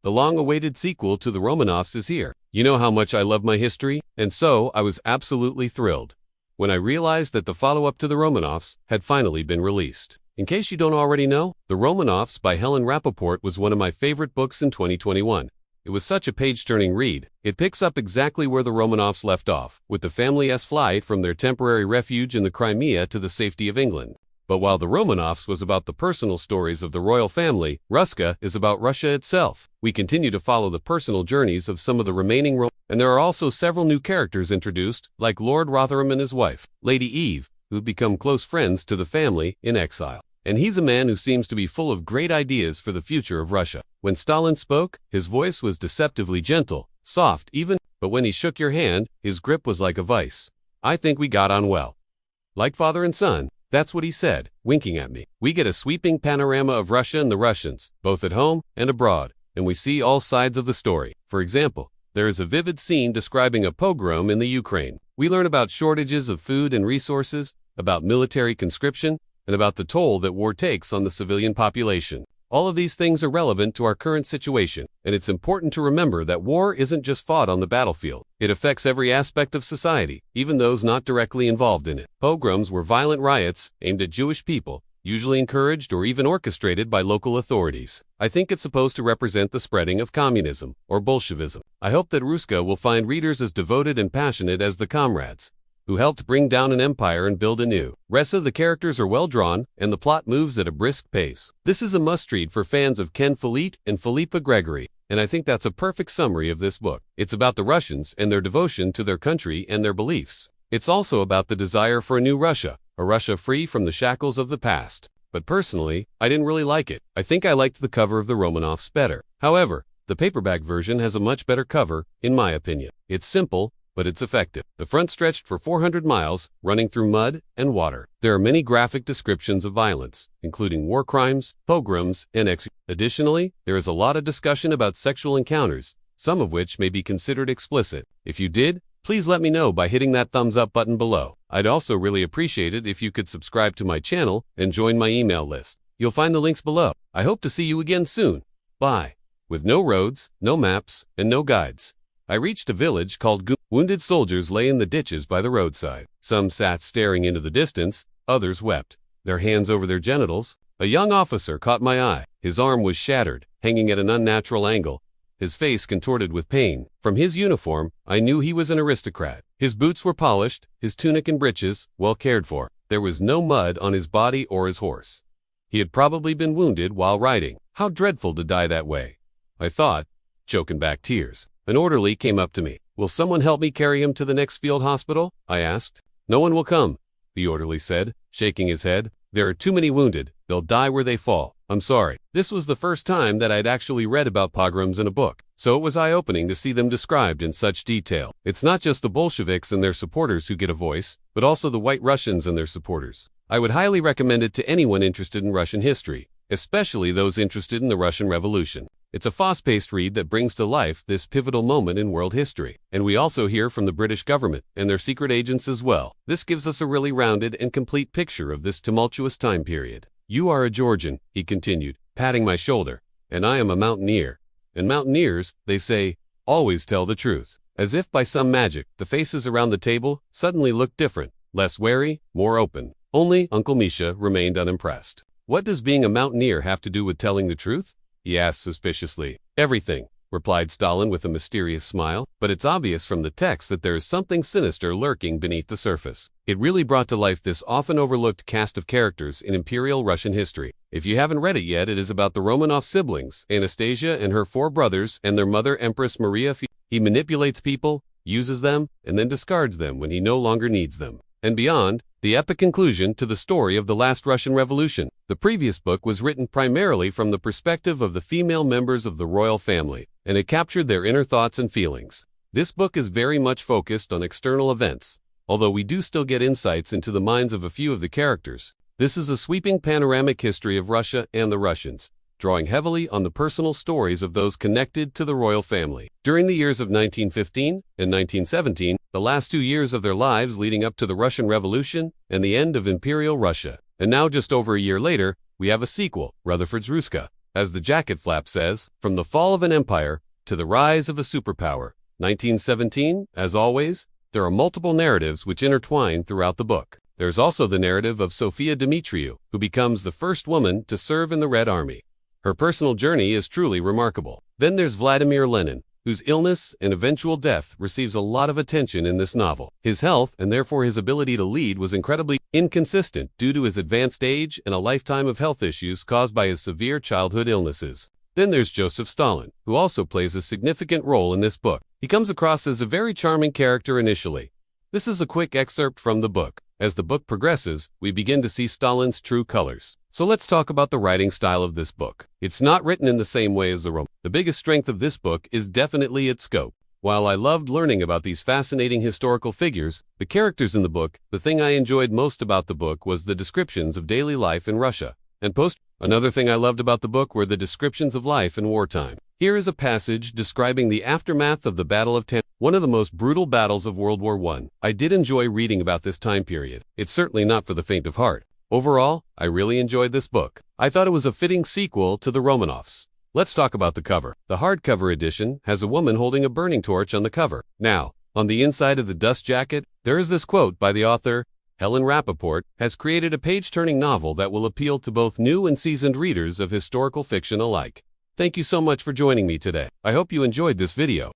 the long-awaited sequel to the Romanovs is here. You know how much I love my history, and so I was absolutely thrilled when I realized that the follow-up to the Romanovs had finally been released. In case you don't already know, The Romanovs by Helen Rappaport was one of my favorite books in 2021. It was such a page-turning read. It picks up exactly where the Romanovs left off, with the family's flight from their temporary refuge in the Crimea to the safety of England. But while the Romanovs was about the personal stories of the royal family, RUSSKA is about Russia itself. We continue to follow the personal journeys of some of the remaining and there are also several new characters introduced, like Lord Rotherham and his wife, Lady Eve, who've become close friends to the family in exile. And he's a man who seems to be full of great ideas for the future of Russia. When Stalin spoke, his voice was deceptively gentle, soft even, but when he shook your hand, his grip was like a vice. I think we got on well. Like father and son, that's what he said, winking at me. We get a sweeping panorama of Russia and the Russians, both at home and abroad, and we see all sides of the story. For example, there is a vivid scene describing a pogrom in the Ukraine. We learn about shortages of food and resources, about military conscription, and about the toll that war takes on the civilian population. All of these things are relevant to our current situation, and it's important to remember that war isn't just fought on the battlefield. It affects every aspect of society, even those not directly involved in it. Pogroms were violent riots aimed at Jewish people, usually encouraged or even orchestrated by local authorities. I think it's supposed to represent the spreading of communism, or Bolshevism. I hope that RUSSKA will find readers as devoted and passionate as the comrades who helped bring down an empire and build a new. Rest of the characters are well drawn, and the plot moves at a brisk pace. This is a must-read for fans of Ken Follett and Philippa Gregory, and I think that's a perfect summary of this book. It's about the Russians and their devotion to their country and their beliefs. It's also about the desire for a new Russia, a Russia free from the shackles of the past. But personally, I didn't really like it. I think I liked the cover of the Romanovs better. However, the paperback version has a much better cover, in my opinion. It's simple, but it's effective. The front stretched for 400 miles, running through mud and water. There are many graphic descriptions of violence, including war crimes, pogroms, and executions. Additionally, there is a lot of discussion about sexual encounters, some of which may be considered explicit. If you did, please let me know by hitting that thumbs up button below. I'd also really appreciate it if you could subscribe to my channel and join my email list. You'll find the links below. I hope to see you again soon. Bye. With no roads, no maps, and no guides, I reached a village called Gu. Wounded soldiers lay in the ditches by the roadside. Some sat staring into the distance, others wept, their hands over their genitals. A young officer caught my eye. His arm was shattered, hanging at an unnatural angle, his face contorted with pain. From his uniform, I knew he was an aristocrat. His boots were polished, his tunic and breeches well cared for. There was no mud on his body or his horse. He had probably been wounded while riding. How dreadful to die that way, I thought, choking back tears. An orderly came up to me. Will someone help me carry him to the next field hospital? I asked. No one will come, the orderly said, shaking his head. There are too many wounded. They'll die where they fall. I'm sorry. This was the first time that I'd actually read about pogroms in a book, so it was eye-opening to see them described in such detail. It's not just the Bolsheviks and their supporters who get a voice, but also the White Russians and their supporters. I would highly recommend it to anyone interested in Russian history, especially those interested in the Russian Revolution. It's a fast-paced read that brings to life this pivotal moment in world history. And we also hear from the British government and their secret agents as well. This gives us a really rounded and complete picture of this tumultuous time period. You are a Georgian, he continued, patting my shoulder, and I am a mountaineer. And mountaineers, they say, always tell the truth. As if by some magic, the faces around the table suddenly looked different, less wary, more open. Only Uncle Misha remained unimpressed. What does being a mountaineer have to do with telling the truth? He asked suspiciously. Everything, replied Stalin with a mysterious smile, but it's obvious from the text that there is something sinister lurking beneath the surface. It really brought to life this often overlooked cast of characters in Imperial Russian history. If you haven't read it yet, it is about the Romanov siblings, Anastasia and her 4 brothers and their mother Empress Maria. He manipulates people, uses them, and then discards them when he no longer needs them. And beyond, the epic conclusion to the story of the last Russian Revolution. The previous book was written primarily from the perspective of the female members of the royal family, and it captured their inner thoughts and feelings. This book is very much focused on external events, although we do still get insights into the minds of a few of the characters. This is a sweeping panoramic history of Russia and the Russians, drawing heavily on the personal stories of those connected to the royal family. During the years of 1915 and 1917, the last 2 years of their lives leading up to the Russian Revolution and the end of Imperial Russia. And now, just over a year later, we have a sequel, Rutherford's RUSSKA, As the jacket flap says, from the fall of an empire to the rise of a superpower. 1917, as always, there are multiple narratives which intertwine throughout the book. There's also the narrative of Sofia Dimitriou, who becomes the first woman to serve in the Red Army. Her personal journey is truly remarkable. Then there's Vladimir Lenin, whose illness and eventual death receives a lot of attention in this novel. His health, and therefore his ability to lead, was incredibly inconsistent due to his advanced age and a lifetime of health issues caused by his severe childhood illnesses. Then there's Joseph Stalin, who also plays a significant role in this book. He comes across as a very charming character initially. This is a quick excerpt from the book. As the book progresses, we begin to see Stalin's true colors. So let's talk about the writing style of this book. It's not written in the same way as the Roman. The biggest strength of this book is definitely its scope. While I loved learning about these fascinating historical figures, the characters in the book, the thing I enjoyed most about the book was the descriptions of daily life in Russia and post. Another thing I loved about the book were the descriptions of life in wartime. Here is a passage describing the aftermath of the Battle of Tan, one of the most brutal battles of World War I. I did enjoy reading about this time period. It's certainly not for the faint of heart. Overall, I really enjoyed this book. I thought it was a fitting sequel to the Romanovs. Let's talk about the cover. The hardcover edition has a woman holding a burning torch on the cover. Now, on the inside of the dust jacket, there is this quote by the author. Helen Rappaport has created a page-turning novel that will appeal to both new and seasoned readers of historical fiction alike. Thank you so much for joining me today. I hope you enjoyed this video.